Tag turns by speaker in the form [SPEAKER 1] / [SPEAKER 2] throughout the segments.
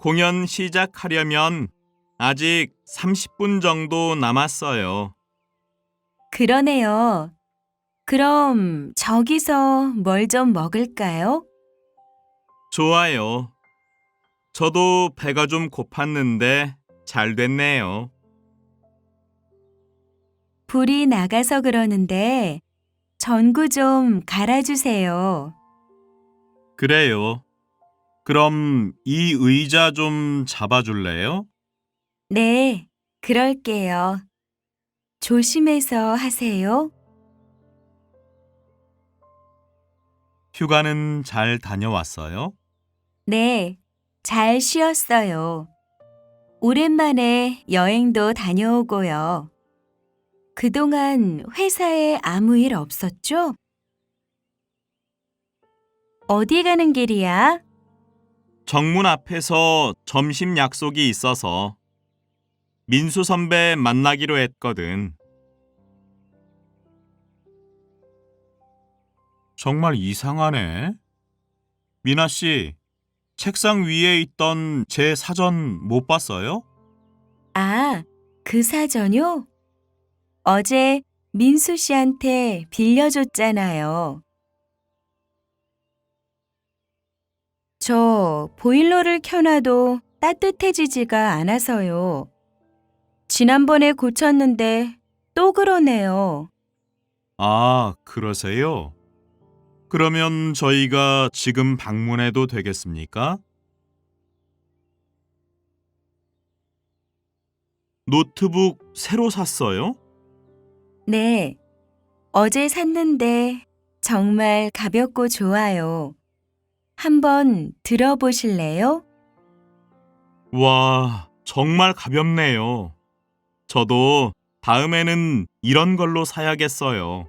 [SPEAKER 1] 공연 시작하려면 아직 30분 정도 남았어요.
[SPEAKER 2] 그러네요. 그럼 저기서 뭘 좀 먹을까요?
[SPEAKER 1] 좋아요. 저도 배가 좀 고팠는데 잘 됐네요.
[SPEAKER 2] 불이 나가서 그러는데 전구 좀 갈아주세요.
[SPEAKER 1] 그래요. 그럼 이 의자 좀 잡아줄래요?
[SPEAKER 2] 네, 그럴게요. 조심해서 하세요.
[SPEAKER 1] 휴가는 잘 다녀왔어요?
[SPEAKER 2] 네, 잘 쉬었어요. 오랜만에 여행도 다녀오고요. 그동안 회사에 아무 일 없었죠? 어디 가는 길이야?
[SPEAKER 1] 정문 앞에서 점심 약속이 있어서 민수 선배 만나기로 했거든. 정말 이상하네. 미나 씨, 책상 위에 있던 제 사전 못 봤어요?
[SPEAKER 2] 아, 그 사전요? 어제 민수 씨한테 빌려줬잖아요. 저 보일러를 켜놔도 따뜻해지지가 않아서요. 지난번에 고쳤는데 또 그러네요.
[SPEAKER 1] 아, 그러세요? 그러면 저희가 지금 방문해도 되겠습니까? 노트북 새로 샀어요?
[SPEAKER 2] 네, 어제 샀는데 정말 가볍고 좋아요. 한번 들어보실래요?
[SPEAKER 1] 와, 정말 가볍네요. 저도 다음에는 이런 걸로 사야겠어요.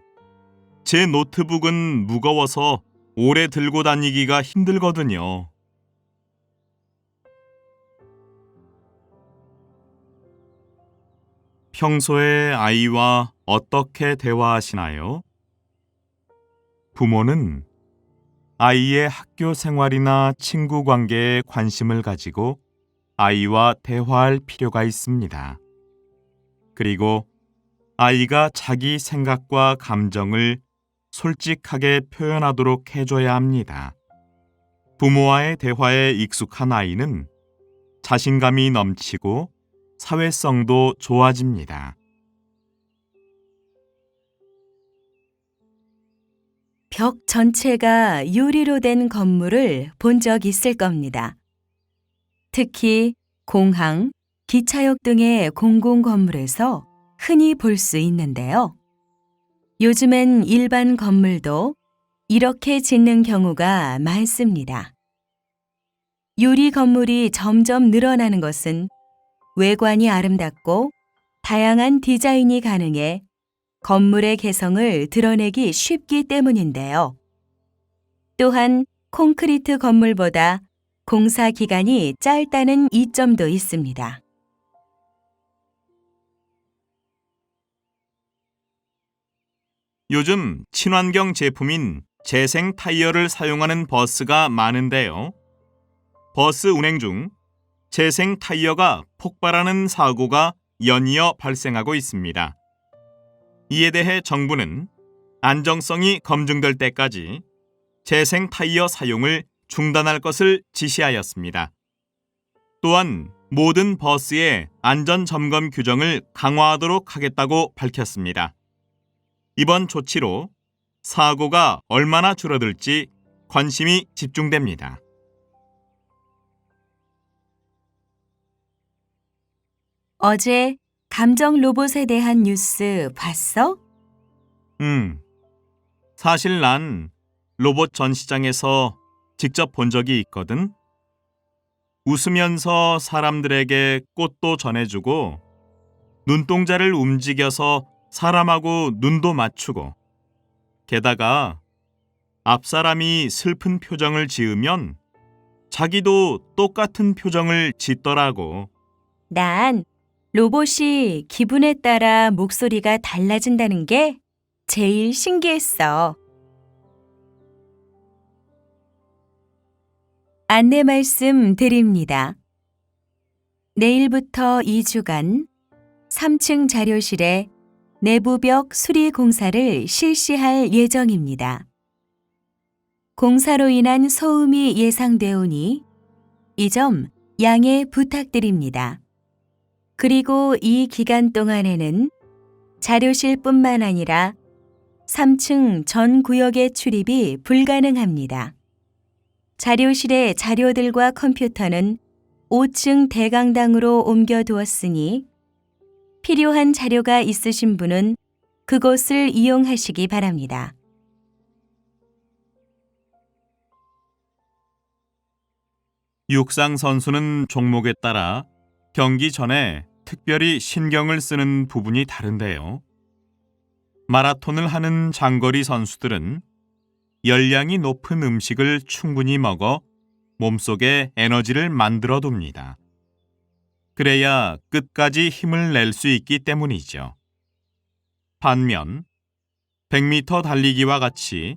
[SPEAKER 1] 제 노트북은 무거워서 오래 들고 다니기가 힘들거든요. 평소에 아이와 어떻게 대화하시나요? 부모는 아이의 학교 생활이나 친구 관계에 관심을 가지고 아이와 대화할 필요가 있습니다. 그리고 아이가 자기 생각과 감정을 솔직하게 표현하도록 해줘야 합니다. 부모와의 대화에 익숙한 아이는 자신감이 넘치고 사회성도 좋아집니다.
[SPEAKER 2] 벽 전체가 유리로 된 건물을 본 적 있을 겁니다. 특히 공항, 기차역 등의 공공 건물에서 흔히 볼 수 있는데요. 요즘엔 일반 건물도 이렇게 짓는 경우가 많습니다. 유리 건물이 점점 늘어나는 것은 외관이 아름답고 다양한 디자인이 가능해 건물의 개성을 드러내기 쉽기 때문인데요. 또한 콘크리트 건물보다 공사 기간이 짧다는 이점도 있습니다.
[SPEAKER 1] 요즘 친환경 제품인 재생 타이어를 사용하는 버스가 많은데요. 버스 운행 중 재생 타이어가 폭발하는 사고가 연이어 발생하고 있습니다. 이에 대해 정부는 안정성이 검증될 때까지 재생 타이어 사용을 중단할 것을 지시하였습니다. 또한 모든 버스의 안전 점검 규정을 강화하도록 하겠다고 밝혔습니다. 이번 조치로 사고가 얼마나 줄어들지 관심이 집중됩니다.
[SPEAKER 2] 어제 감정 로봇에 대한 뉴스 봤어?
[SPEAKER 1] 사실 난 로봇 전시장에서 직접 본 적이 있거든. 웃으면서 사람들에게 꽃도 전해주고 눈동자를 움직여서 사람하고 눈도 맞추고 게다가 앞사람이 슬픈 표정을 지으면 자기도 똑같은 표정을 짓더라고.
[SPEAKER 2] 난 로봇이 기분에 따라 목소리가 달라진다는 게 제일 신기했어. 안내 말씀 드립니다. 내일부터 2주간 3층 자료실에 내부벽 수리 공사를 실시할 예정입니다. 공사로 인한 소음이 예상되오니 이 점 양해 부탁드립니다. 그리고 이 기간 동안에는 자료실뿐만 아니라 3층 전 구역의 출입이 불가능합니다. 자료실의 자료들과 컴퓨터는 5층 대강당으로 옮겨두었으니 필요한 자료가 있으신 분은 그곳을 이용하시기 바랍니다.
[SPEAKER 1] 육상 선수는 종목에 따라 경기 전에 특별히 신경을 쓰는 부분이 다른데요. 마라톤을 하는 장거리 선수들은 열량이 높은 음식을 충분히 먹어 몸속에 에너지를 만들어 둡니다. 그래야 끝까지 힘을 낼 수 있기 때문이죠. 반면 100m 달리기와 같이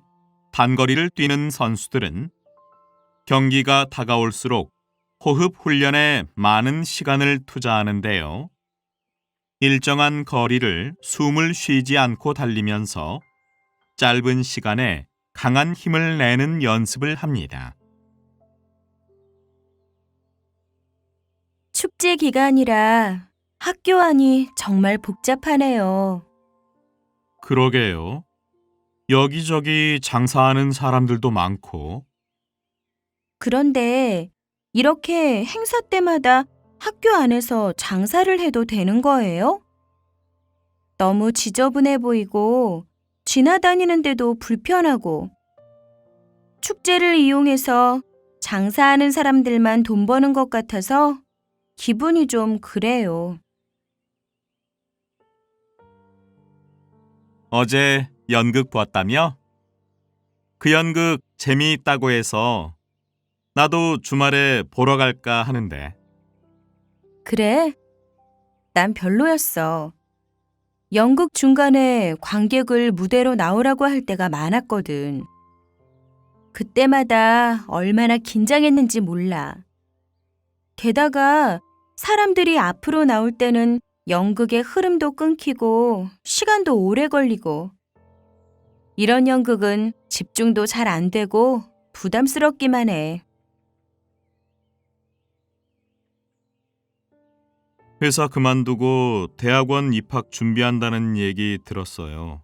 [SPEAKER 1] 단거리를 뛰는 선수들은 경기가 다가올수록 호흡 훈련에 많은 시간을 투자하는데요. 일정한 거리를 숨을 쉬지 않고 달리면서 짧은 시간에 강한 힘을 내는 연습을 합니다.
[SPEAKER 2] 축제 기간이라 학교 안이 정말 복잡하네요.
[SPEAKER 1] 그러게요. 여기저기 장사하는 사람들도 많고.
[SPEAKER 2] 그런데 이렇게 행사 때마다 학교 안에서 장사를 해도 되는 거예요? 너무 지저분해 보이고 지나다니는데도 불편하고 축제를 이용해서 장사하는 사람들만 돈 버는 것 같아서 기분이 좀 그래요.
[SPEAKER 1] 어제 연극 봤다며? 그 연극 재미있다고 해서 나도 주말에 보러 갈까 하는데.
[SPEAKER 2] 그래? 난 별로였어. 연극 중간에 관객을 무대로 나오라고 할 때가 많았거든. 그때마다 얼마나 긴장했는지 몰라. 게다가 사람들이 앞으로 나올 때는 연극의 흐름도 끊기고 시간도 오래 걸리고. 이런 연극은 집중도 잘 안 되고 부담스럽기만 해.
[SPEAKER 1] 회사 그만두고 대학원 입학 준비한다는 얘기 들었어요.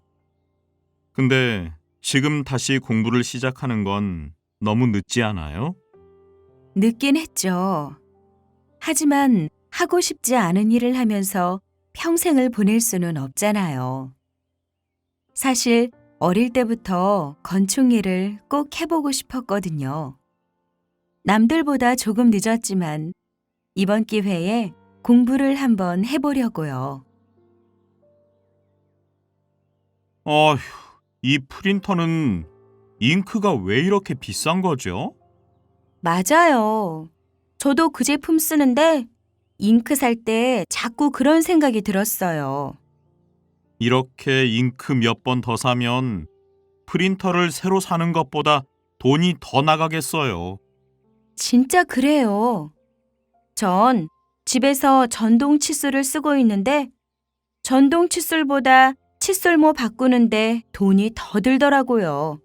[SPEAKER 1] 근데 지금 다시 공부를 시작하는 건 너무 늦지 않아요?
[SPEAKER 2] 늦긴 했죠. 하지만 하고 싶지 않은 일을 하면서 평생을 보낼 수는 없잖아요. 사실 어릴 때부터 건축 일을 꼭 해보고 싶었거든요. 남들보다 조금 늦었지만 이번 기회에 공부를 한번 해보려고요.
[SPEAKER 1] 어휴, 이 프린터는 잉크가 왜 이렇게 비싼 거죠?
[SPEAKER 2] 맞아요. 저도 그 제품 쓰는데 잉크 살 때 자꾸 그런 생각이 들었어요.
[SPEAKER 1] 이렇게 잉크 몇 번 더 사면 프린터를 새로 사는 것보다 돈이 더 나가겠어요.
[SPEAKER 2] 진짜 그래요. 전 집에서 전동 칫솔을 쓰고 있는데 전동 칫솔보다 칫솔모 바꾸는데 돈이 더 들더라고요.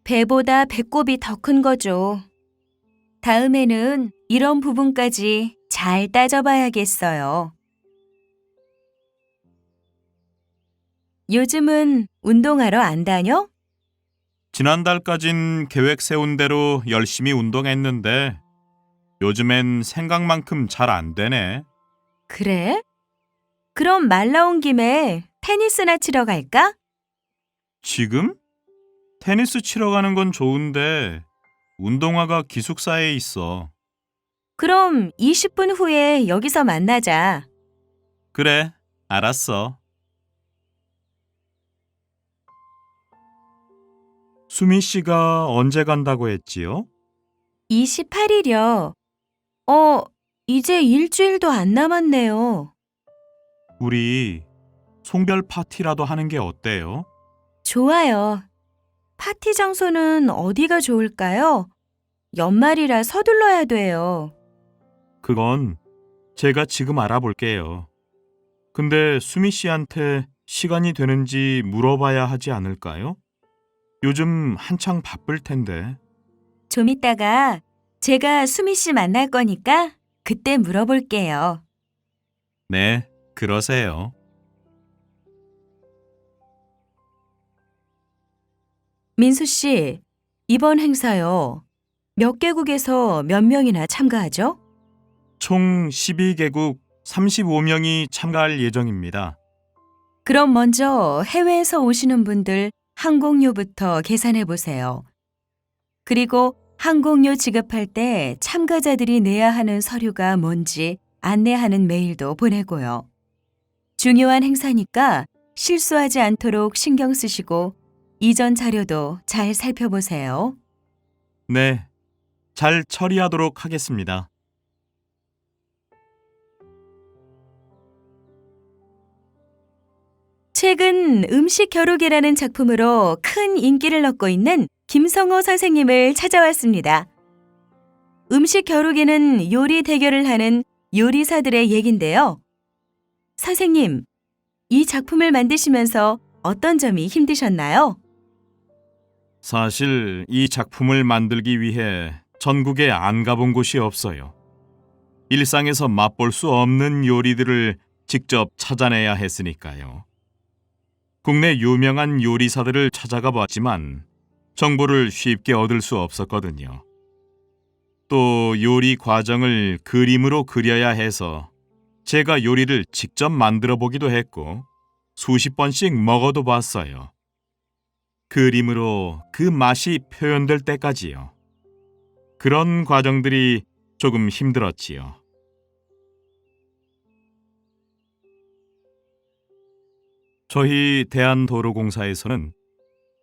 [SPEAKER 2] 배보다 배꼽이 더 큰 거죠. 다음에는 이런 부분까지 잘 따져봐야겠어요. 요즘은 운동하러 안 다녀?
[SPEAKER 1] 지난달까진 계획 세운 대로 열심히 운동했는데 요즘엔 생각만큼 잘 안 되네.
[SPEAKER 2] 그래? 그럼 말 나온 김에 테니스나 치러 갈까?
[SPEAKER 1] 지금? 테니스 치러 가는 건 좋은데 운동화가 기숙사에 있어.
[SPEAKER 2] 그럼 20분 후에 여기서 만나자.
[SPEAKER 1] 그래, 알았어. 수미 씨가 언제 간다고 했지요?
[SPEAKER 2] 28일이요. 이제 일주일도 안 남았네요.
[SPEAKER 1] 우리 송별 파티라도 하는 게 어때요?
[SPEAKER 2] 좋아요. 파티 장소는 어디가 좋을까요? 연말이라 서둘러야 돼요.
[SPEAKER 1] 그건 제가 지금 알아볼게요. 근데 수미 씨한테 시간이 되는지 물어봐야 하지 않을까요? 요즘 한창 바쁠 텐데.
[SPEAKER 2] 좀 이따가 제가 수미 씨 만날 거니까 그때 물어볼게요.
[SPEAKER 1] 네, 그러세요.
[SPEAKER 2] 민수 씨, 이번 행사요. 몇 개국에서 몇 명이나 참가하죠?
[SPEAKER 1] 총 12개국 35명이 참가할 예정입니다.
[SPEAKER 2] 그럼 먼저 해외에서 오시는 분들 항공료부터 계산해 보세요. 그리고 항공료 지급할 때 참가자들이 내야 하는 서류가 뭔지 안내하는 메일도 보내고요. 중요한 행사니까 실수하지 않도록 신경 쓰시고 이전 자료도 잘 살펴보세요.
[SPEAKER 1] 네, 잘 처리하도록 하겠습니다.
[SPEAKER 2] 최근 음식 겨루기라는 작품으로 큰 인기를 얻고 있는 김성호 선생님을 찾아왔습니다. 음식 겨루기는 요리 대결을 하는 요리사들의 얘긴데요. 선생님, 이 작품을 만드시면서 어떤 점이 힘드셨나요?
[SPEAKER 1] 사실 이 작품을 만들기 위해 전국에 안 가본 곳이 없어요. 일상에서 맛볼 수 없는 요리들을 직접 찾아내야 했으니까요. 국내 유명한 요리사들을 찾아가 봤지만 정보를 쉽게 얻을 수 없었거든요. 또 요리 과정을 그림으로 그려야 해서 제가 요리를 직접 만들어 보기도 했고 수십 번씩 먹어도 봤어요. 그림으로 그 맛이 표현될 때까지요. 그런 과정들이 조금 힘들었지요. 저희 대한도로공사에서는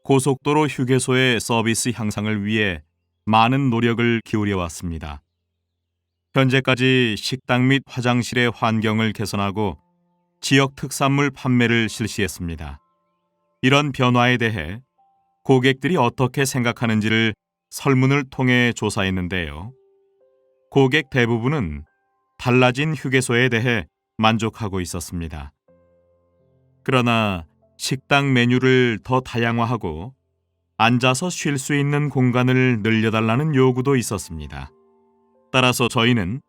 [SPEAKER 1] 고속도로 휴게소의 서비스 향상을 위해 많은 노력을 기울여 왔습니다. 현재까지 식당 및 화장실의 환경을 개선하고 지역 특산물 판매를 실시했습니다. 이런 변화에 대해 고객들이 어떻게 생각하는지를 설문을 통해 조사했는데요. 고객 대부분은 달라진 휴게소에 대해 만족하고 있었습니다. 그러나 식당 메뉴를 더 다양화하고 앉아서 쉴 수 있는 공간을 늘려달라는 요구도 있었습니다. 따라서 저희는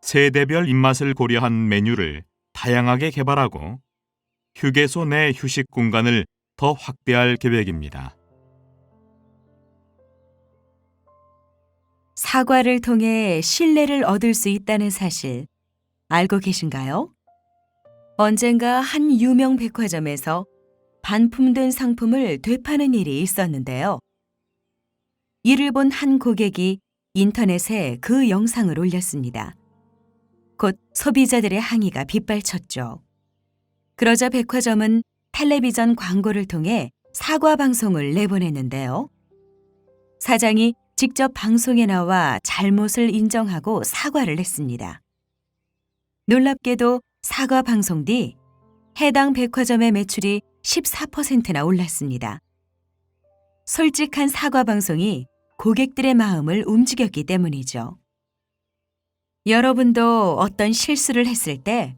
[SPEAKER 1] 세대별 입맛을 고려한 메뉴를 다양하게 개발하고 휴게소 내 휴식 공간을 더 확대할 계획입니다.
[SPEAKER 2] 사과를 통해 신뢰를 얻을 수 있다는 사실 알고 계신가요? 언젠가 한 유명 백화점에서 반품된 상품을 되파는 일이 있었는데요. 이를 본 한 고객이 인터넷에 그 영상을 올렸습니다. 곧 소비자들의 항의가 빗발쳤죠. 그러자 백화점은 텔레비전 광고를 통해 사과 방송을 내보냈는데요. 사장이 직접 방송에 나와 잘못을 인정하고 사과를 했습니다. 놀랍게도 사과 방송 뒤 해당 백화점의 매출이 14%나 올랐습니다. 솔직한 사과 방송이 고객들의 마음을 움직였기 때문이죠. 여러분도 어떤 실수를 했을 때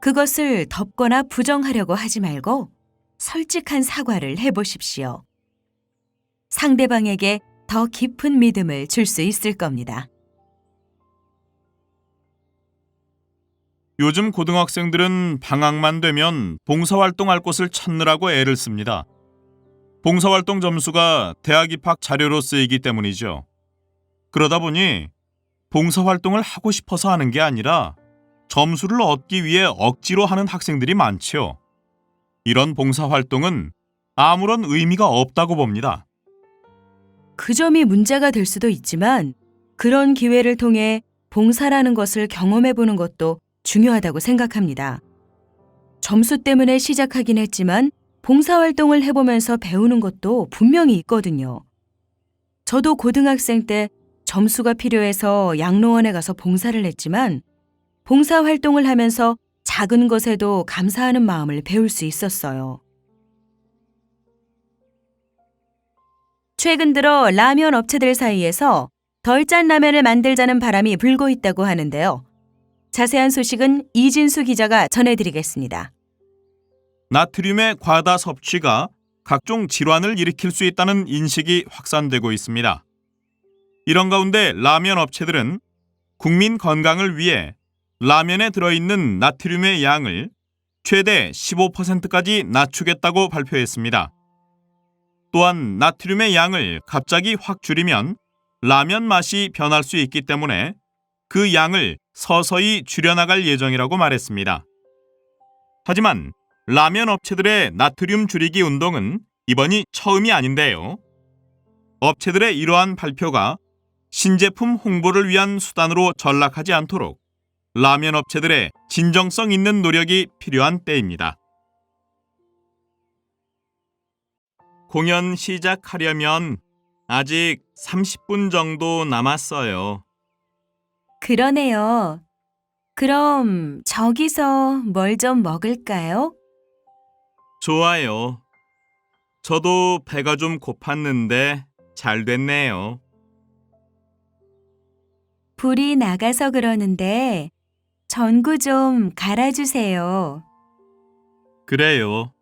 [SPEAKER 2] 그것을 덮거나 부정하려고 하지 말고 솔직한 사과를 해보십시오. 상대방에게 더 깊은 믿음을 줄 수 있을 겁니다.
[SPEAKER 1] 요즘 고등학생들은 방학만 되면 봉사활동할 곳을 찾느라고 애를 씁니다. 봉사활동 점수가 대학 입학 자료로 쓰이기 때문이죠. 그러다 보니 봉사활동을 하고 싶어서 하는 게 아니라 점수를 얻기 위해 억지로 하는 학생들이 많죠. 이런 봉사활동은 아무런 의미가 없다고 봅니다.
[SPEAKER 2] 그 점이 문제가 될 수도 있지만 그런 기회를 통해 봉사라는 것을 경험해 보는 것도 중요하다고 생각합니다. 점수 때문에 시작하긴 했지만 봉사활동을 해보면서 배우는 것도 분명히 있거든요. 저도 고등학생 때 점수가 필요해서 양로원에 가서 봉사를 했지만 봉사활동을 하면서 작은 것에도 감사하는 마음을 배울 수 있었어요. 최근 들어 라면 업체들 사이에서 덜 짠 라면을 만들자는 바람이 불고 있다고 하는데요. 자세한 소식은 이진수 기자가 전해드리겠습니다.
[SPEAKER 1] 나트륨의 과다 섭취가 각종 질환을 일으킬 수 있다는 인식이 확산되고 있습니다. 이런 가운데 라면 업체들은 국민 건강을 위해 라면에 들어있는 나트륨의 양을 최대 15%까지 낮추겠다고 발표했습니다. 또한 나트륨의 양을 갑자기 확 줄이면 라면 맛이 변할 수 있기 때문에 그 양을 서서히 줄여나갈 예정이라고 말했습니다. 하지만 라면 업체들의 나트륨 줄이기 운동은 이번이 처음이 아닌데요. 업체들의 이러한 발표가 신제품 홍보를 위한 수단으로 전락하지 않도록 라면 업체들의 진정성 있는 노력이 필요한 때입니다. 공연 시작하려면 아직 30분 정도 남았어요.
[SPEAKER 2] 그러네요. 그럼 저기서 뭘 좀 먹을까요?
[SPEAKER 1] 좋아요. 저도 배가 좀 고팠는데 잘 됐네요.
[SPEAKER 2] 불이 나가서 그러는데 전구 좀 갈아주세요.
[SPEAKER 1] 그래요.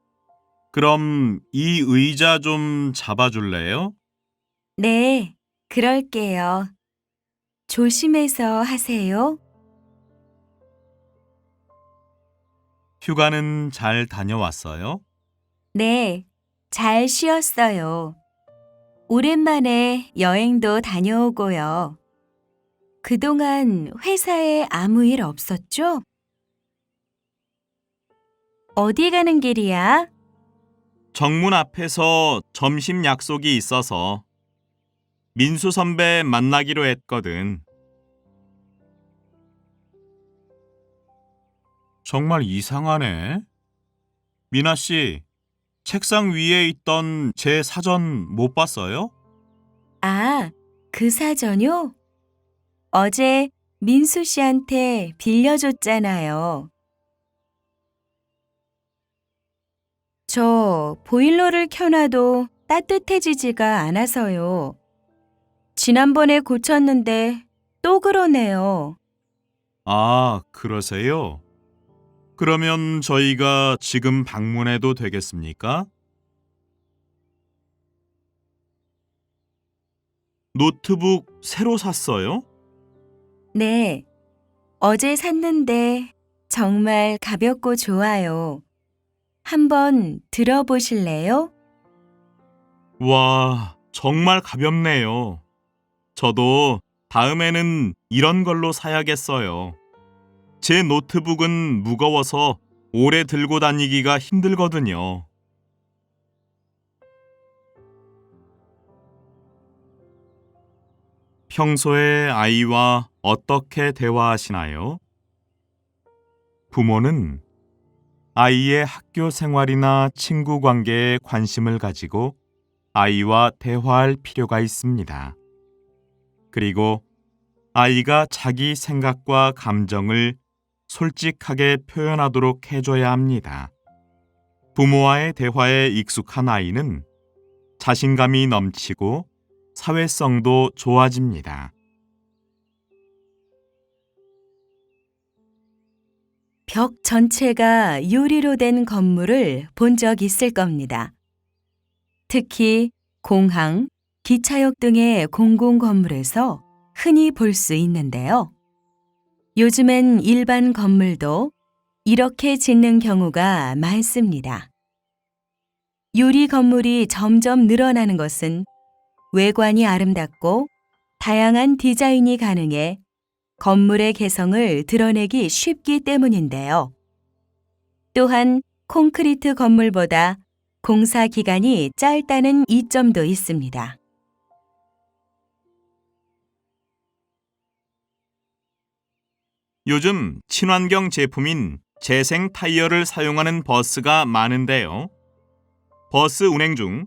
[SPEAKER 1] 그럼 이 의자 좀 잡아줄래요?
[SPEAKER 2] 네, 그럴게요. 조심해서 하세요.
[SPEAKER 1] 휴가는 잘 다녀왔어요?
[SPEAKER 2] 네, 잘 쉬었어요. 오랜만에 여행도 다녀오고요. 그동안 회사에 아무 일 없었죠? 어디 가는 길이야?
[SPEAKER 1] 정문 앞에서 점심 약속이 있어서 민수 선배 만나기로 했거든. 정말 이상하네. 미나 씨, 책상 위에 있던 제 사전 못 봤어요?
[SPEAKER 2] 아, 그 사전요? 어제 민수 씨한테 빌려줬잖아요. 저 보일러를 켜놔도 따뜻해지지가 않아서요. 지난번에 고쳤는데 또 그러네요.
[SPEAKER 1] 아, 그러세요? 그러면 저희가 지금 방문해도 되겠습니까? 노트북 새로 샀어요?
[SPEAKER 2] 네, 어제 샀는데 정말 가볍고 좋아요. 한번 들어보실래요?
[SPEAKER 1] 와, 정말 가볍네요. 저도 다음에는 이런 걸로 사야겠어요. 제 노트북은 무거워서 오래 들고 다니기가 힘들거든요. 평소에 아이와 어떻게 대화하시나요? 부모는 아이의 학교 생활이나 친구 관계에 관심을 가지고 아이와 대화할 필요가 있습니다. 그리고 아이가 자기 생각과 감정을 솔직하게 표현하도록 해줘야 합니다. 부모와의 대화에 익숙한 아이는 자신감이 넘치고 사회성도 좋아집니다.
[SPEAKER 2] 벽 전체가 유리로 된 건물을 본 적 있을 겁니다. 특히 공항, 기차역 등의 공공 건물에서 흔히 볼 수 있는데요. 요즘엔 일반 건물도 이렇게 짓는 경우가 많습니다. 유리 건물이 점점 늘어나는 것은 외관이 아름답고 다양한 디자인이 가능해 건물의 개성을 드러내기 쉽기 때문인데요. 또한 콘크리트 건물보다 공사 기간이 짧다는 이점도 있습니다.
[SPEAKER 1] 요즘 친환경 제품인 재생 타이어를 사용하는 버스가 많은데요. 버스 운행 중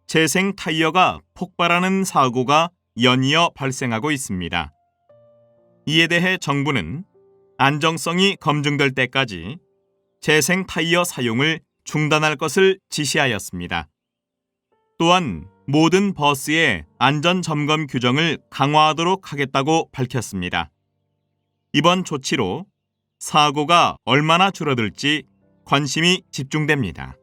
[SPEAKER 1] 재생 타이어가 폭발하는 사고가 연이어 발생하고 있습니다. 이에 대해 정부는 안정성이 검증될 때까지 재생 타이어 사용을 중단할 것을 지시하였습니다. 또한 모든 버스의 안전 점검 규정을 강화하도록 하겠다고 밝혔습니다. 이번 조치로 사고가 얼마나 줄어들지 관심이 집중됩니다.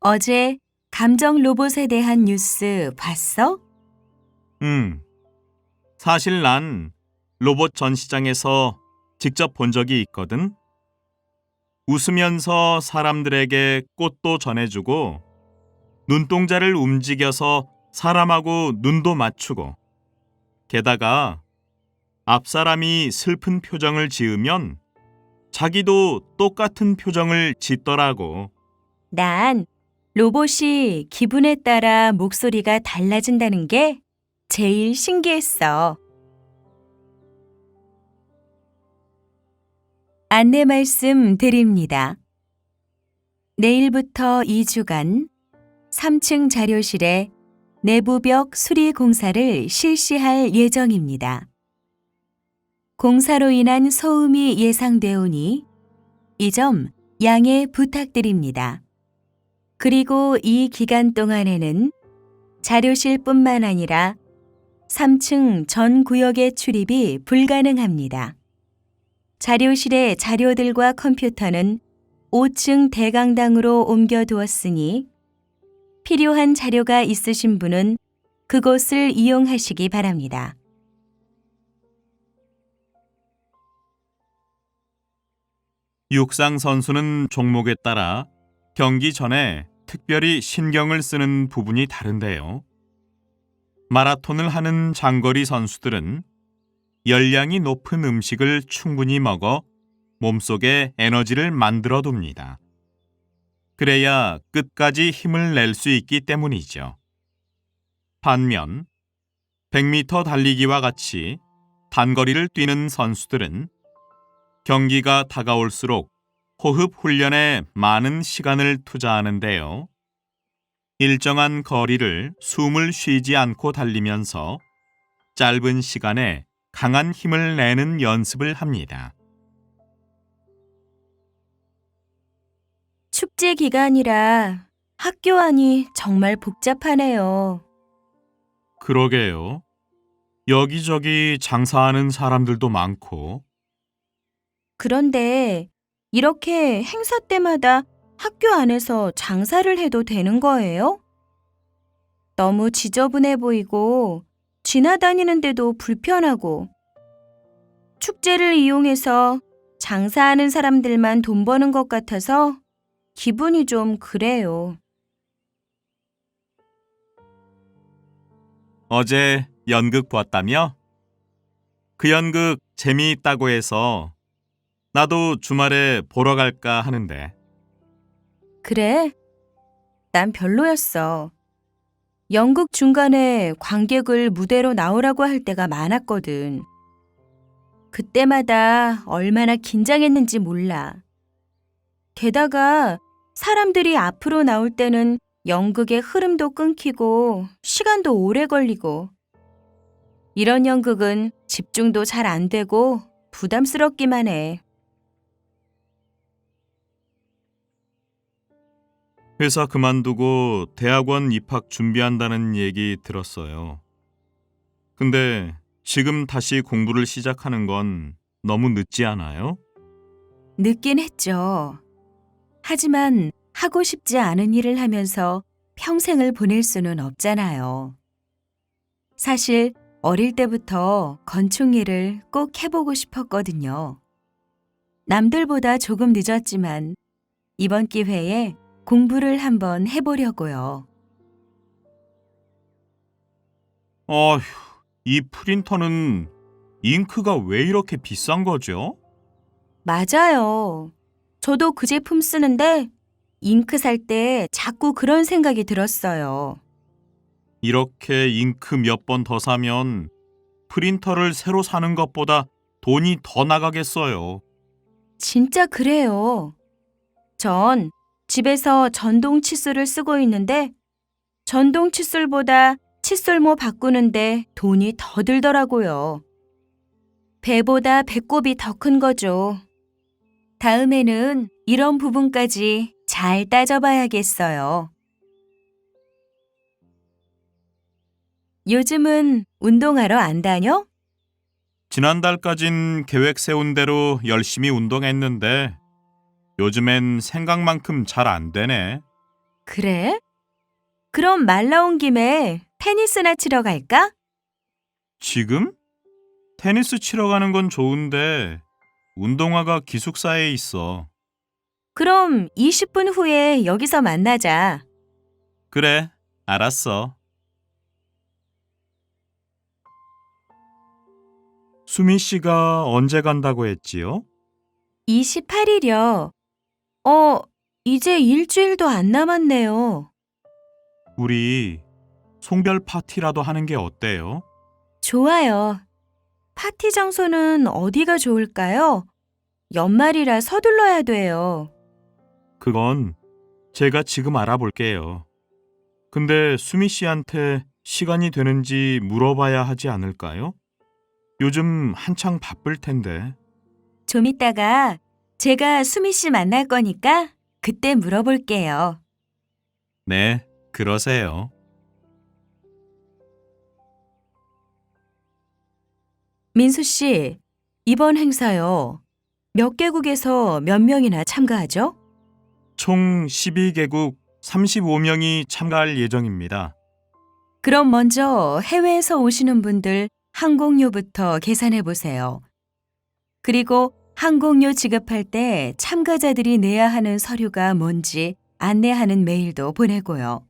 [SPEAKER 2] 어제 감정 로봇에 대한 뉴스 봤어?
[SPEAKER 1] 사실 난 로봇 전시장에서 직접 본 적이 있거든. 웃으면서 사람들에게 꽃도 전해주고 눈동자를 움직여서 사람하고 눈도 맞추고 게다가 앞 사람이 슬픈 표정을 지으면 자기도 똑같은 표정을 짓더라고.
[SPEAKER 2] 난 로봇이 기분에 따라 목소리가 달라진다는 게 제일 신기했어. 안내 말씀 드립니다. 내일부터 2주간 3층 자료실에 내부벽 수리 공사를 실시할 예정입니다. 공사로 인한 소음이 예상되오니 이 점 양해 부탁드립니다. 그리고 이 기간 동안에는 자료실뿐만 아니라 3층 전 구역의 출입이 불가능합니다. 자료실의 자료들과 컴퓨터는 5층 대강당으로 옮겨두었으니 필요한 자료가 있으신 분은 그곳을 이용하시기 바랍니다.
[SPEAKER 1] 육상 선수는 종목에 따라 경기 전에 특별히 신경을 쓰는 부분이 다른데요. 마라톤을 하는 장거리 선수들은 열량이 높은 음식을 충분히 먹어 몸속에 에너지를 만들어 둡니다. 그래야 끝까지 힘을 낼 수 있기 때문이죠. 반면 100m 달리기와 같이 단거리를 뛰는 선수들은 경기가 다가올수록 호흡 훈련에 많은 시간을 투자하는데요. 일정한 거리를 숨을 쉬지 않고 달리면서 짧은 시간에 강한 힘을 내는 연습을 합니다.
[SPEAKER 2] 축제 기간이라 학교 안이 정말 복잡하네요.
[SPEAKER 1] 그러게요. 여기저기 장사하는 사람들도 많고.
[SPEAKER 2] 그런데 이렇게 행사 때마다 학교 안에서 장사를 해도 되는 거예요? 너무 지저분해 보이고 지나다니는데도 불편하고 축제를 이용해서 장사하는 사람들만 돈 버는 것 같아서 기분이 좀 그래요.
[SPEAKER 1] 어제 연극 봤다며? 그 연극 재미있다고 해서 나도 주말에 보러 갈까 하는데.
[SPEAKER 2] 그래? 난 별로였어. 연극 중간에 관객을 무대로 나오라고 할 때가 많았거든. 그때마다 얼마나 긴장했는지 몰라. 게다가 사람들이 앞으로 나올 때는 연극의 흐름도 끊기고 시간도 오래 걸리고 이런 연극은 집중도 잘 안 되고 부담스럽기만 해.
[SPEAKER 1] 회사 그만두고 대학원 입학 준비한다는 얘기 들었어요. 근데 지금 다시 공부를 시작하는 건 너무 늦지 않아요?
[SPEAKER 2] 늦긴 했죠. 하지만 하고 싶지 않은 일을 하면서 평생을 보낼 수는 없잖아요. 사실 어릴 때부터 건축 일을 꼭 해보고 싶었거든요. 남들보다 조금 늦었지만 이번 기회에 공부를 한번 해보려고요.
[SPEAKER 1] 어휴, 이 프린터는 잉크가 왜 이렇게 비싼 거죠?
[SPEAKER 2] 맞아요. 저도 그 제품 쓰는데 잉크 살 때 자꾸 그런 생각이 들었어요.
[SPEAKER 1] 이렇게 잉크 몇 번 더 사면 프린터를 새로 사는 것보다 돈이 더 나가겠어요.
[SPEAKER 2] 진짜 그래요. 전 집에서 전동 칫솔을 쓰고 있는데 전동 칫솔보다 칫솔모 바꾸는데 돈이 더 들더라고요. 배보다 배꼽이 더 큰 거죠. 다음에는 이런 부분까지 잘 따져봐야겠어요. 요즘은 운동하러 안 다녀?
[SPEAKER 1] 지난달까진 계획 세운 대로 열심히 운동했는데 요즘엔 생각만큼 잘 안 되네.
[SPEAKER 2] 그래? 그럼 말 나온 김에 테니스나 치러 갈까?
[SPEAKER 1] 지금? 테니스 치러 가는 건 좋은데 운동화가 기숙사에 있어.
[SPEAKER 2] 그럼 20분 후에 여기서 만나자.
[SPEAKER 1] 그래, 알았어. 수미 씨가 언제 간다고 했지요?
[SPEAKER 2] 28일이요. 이제 일주일도 안 남았네요.
[SPEAKER 1] 우리 송별 파티라도 하는 게 어때요?
[SPEAKER 2] 좋아요. 파티 장소는 어디가 좋을까요? 연말이라 서둘러야 돼요.
[SPEAKER 1] 그건 제가 지금 알아볼게요. 근데 수미 씨한테 시간이 되는지 물어봐야 하지 않을까요? 요즘 한창 바쁠 텐데.
[SPEAKER 2] 좀 이따가 제가 수미 씨 만날 거니까 그때 물어볼게요.
[SPEAKER 1] 네, 그러세요.
[SPEAKER 2] 민수 씨, 이번 행사요. 몇 개국에서 몇 명이나 참가하죠?
[SPEAKER 1] 총 12개국 35명이 참가할 예정입니다.
[SPEAKER 2] 그럼 먼저 해외에서 오시는 분들 항공료부터 계산해 보세요. 그리고 항공료 지급할 때 참가자들이 내야 하는 서류가 뭔지 안내하는 메일도 보내고요.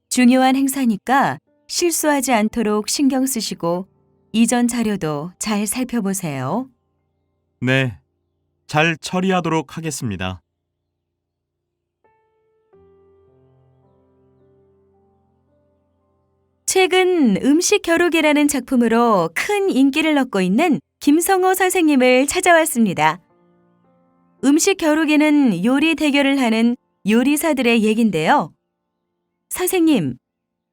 [SPEAKER 2] 중요한 행사니까 실수하지 않도록 신경 쓰시고 이전 자료도 잘 살펴보세요.
[SPEAKER 1] 네, 잘 처리하도록 하겠습니다.
[SPEAKER 2] 최근 음식 겨루기라는 작품으로 큰 인기를 얻고 있는 김성호 선생님을 찾아왔습니다. 음식 겨루기는 요리 대결을 하는 요리사들의 얘긴데요. 선생님,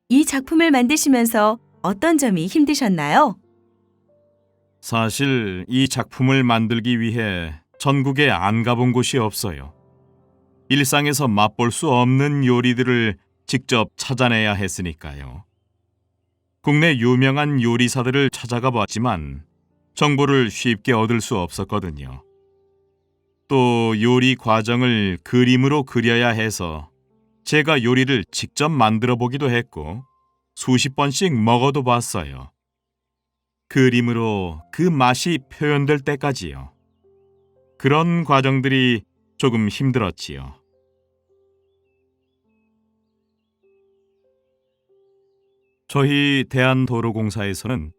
[SPEAKER 2] 이 작품을 만드시면서 어떤 점이 힘드셨나요?
[SPEAKER 1] 사실 이 작품을 만들기 위해 전국에 안 가본 곳이 없어요. 일상에서 맛볼 수 없는 요리들을 직접 찾아내야 했으니까요. 국내 유명한 요리사들을 찾아가 봤지만 정보를 쉽게 얻을 수 없었거든요. 또 요리 과정을 그림으로 그려야 해서 제가 요리를 직접 만들어 보기도 했고 수십 번씩 먹어도 봤어요. 그림으로 그 맛이 표현될 때까지요. 그런 과정들이 조금 힘들었지요. 저희 대한도로공사에서는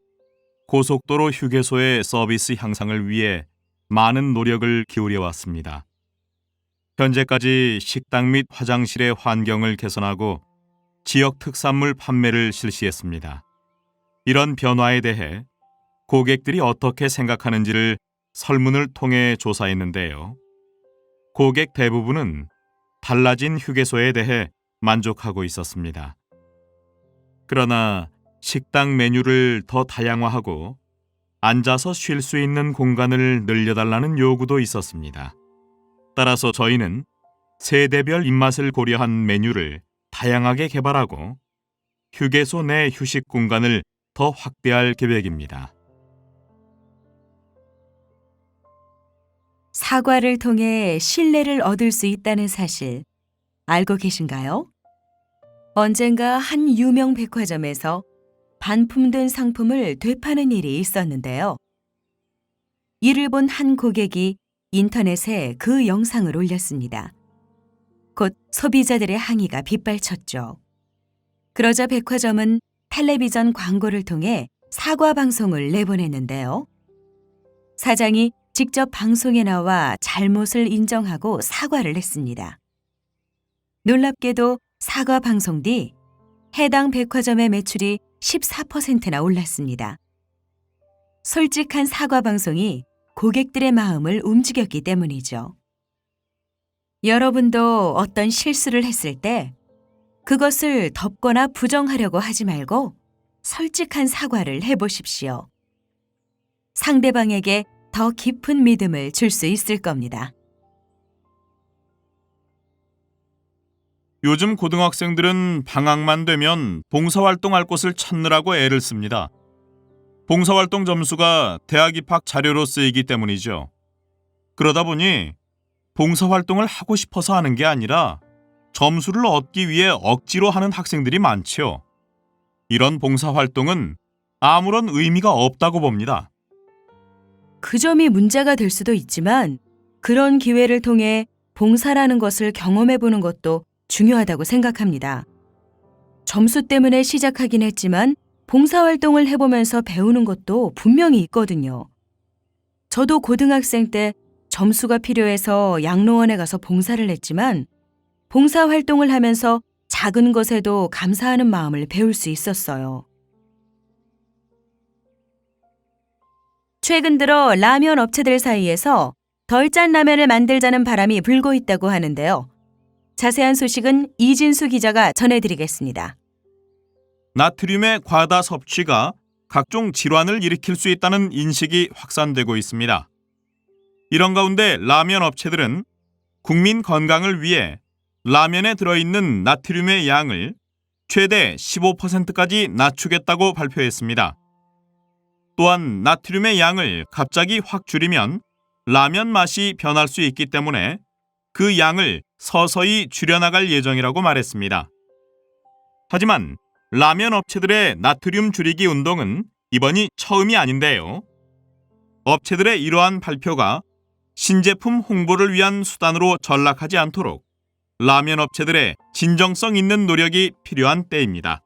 [SPEAKER 1] 고속도로 휴게소의 서비스 향상을 위해 많은 노력을 기울여 왔습니다. 현재까지 식당 및 화장실의 환경을 개선하고 지역 특산물 판매를 실시했습니다. 이런 변화에 대해 고객들이 어떻게 생각하는지를 설문을 통해 조사했는데요. 고객 대부분은 달라진 휴게소에 대해 만족하고 있었습니다. 그러나 식당 메뉴를 더 다양화하고 앉아서 쉴 수 있는 공간을 늘려달라는 요구도 있었습니다. 따라서 저희는 세대별 입맛을 고려한 메뉴를 다양하게 개발하고 휴게소 내 휴식 공간을 더 확대할 계획입니다.
[SPEAKER 2] 사과를 통해 신뢰를 얻을 수 있다는 사실 알고 계신가요? 언젠가 한 유명 백화점에서 반품된 상품을 되파는 일이 있었는데요. 이를 본 한 고객이 인터넷에 그 영상을 올렸습니다. 곧 소비자들의 항의가 빗발쳤죠. 그러자 백화점은 텔레비전 광고를 통해 사과 방송을 내보냈는데요. 사장이 직접 방송에 나와 잘못을 인정하고 사과를 했습니다. 놀랍게도 사과 방송 뒤 해당 백화점의 매출이 14%나 올랐습니다. 솔직한 사과 방송이 고객들의 마음을 움직였기 때문이죠. 여러분도 어떤 실수를 했을 때 그것을 덮거나 부정하려고 하지 말고 솔직한 사과를 해보십시오. 상대방에게 더 깊은 믿음을 줄 수 있을 겁니다.
[SPEAKER 1] 요즘 고등학생들은 방학만 되면 봉사활동할 곳을 찾느라고 애를 씁니다. 봉사활동 점수가 대학 입학 자료로 쓰이기 때문이죠. 그러다 보니 봉사활동을 하고 싶어서 하는 게 아니라 점수를 얻기 위해 억지로 하는 학생들이 많죠. 이런 봉사활동은 아무런 의미가 없다고 봅니다.
[SPEAKER 2] 그 점이 문제가 될 수도 있지만 그런 기회를 통해 봉사라는 것을 경험해 보는 것도 중요하다고 생각합니다. 점수 때문에 시작하긴 했지만 봉사활동을 해보면서 배우는 것도 분명히 있거든요. 저도 고등학생 때 점수가 필요해서 양로원에 가서 봉사를 했지만 봉사활동을 하면서 작은 것에도 감사하는 마음을 배울 수 있었어요. 최근 들어 라면 업체들 사이에서 덜 짠 라면을 만들자는 바람이 불고 있다고 하는데요. 자세한 소식은 이진수 기자가 전해드리겠습니다.
[SPEAKER 1] 나트륨의 과다 섭취가 각종 질환을 일으킬 수 있다는 인식이 확산되고 있습니다. 이런 가운데 라면 업체들은 국민 건강을 위해 라면에 들어있는 나트륨의 양을 최대 15%까지 낮추겠다고 발표했습니다. 또한 나트륨의 양을 갑자기 확 줄이면 라면 맛이 변할 수 있기 때문에 그 양을 서서히 줄여나갈 예정이라고 말했습니다. 하지만 라면 업체들의 나트륨 줄이기 운동은 이번이 처음이 아닌데요. 업체들의 이러한 발표가 신제품 홍보를 위한 수단으로 전락하지 않도록 라면 업체들의 진정성 있는 노력이 필요한 때입니다.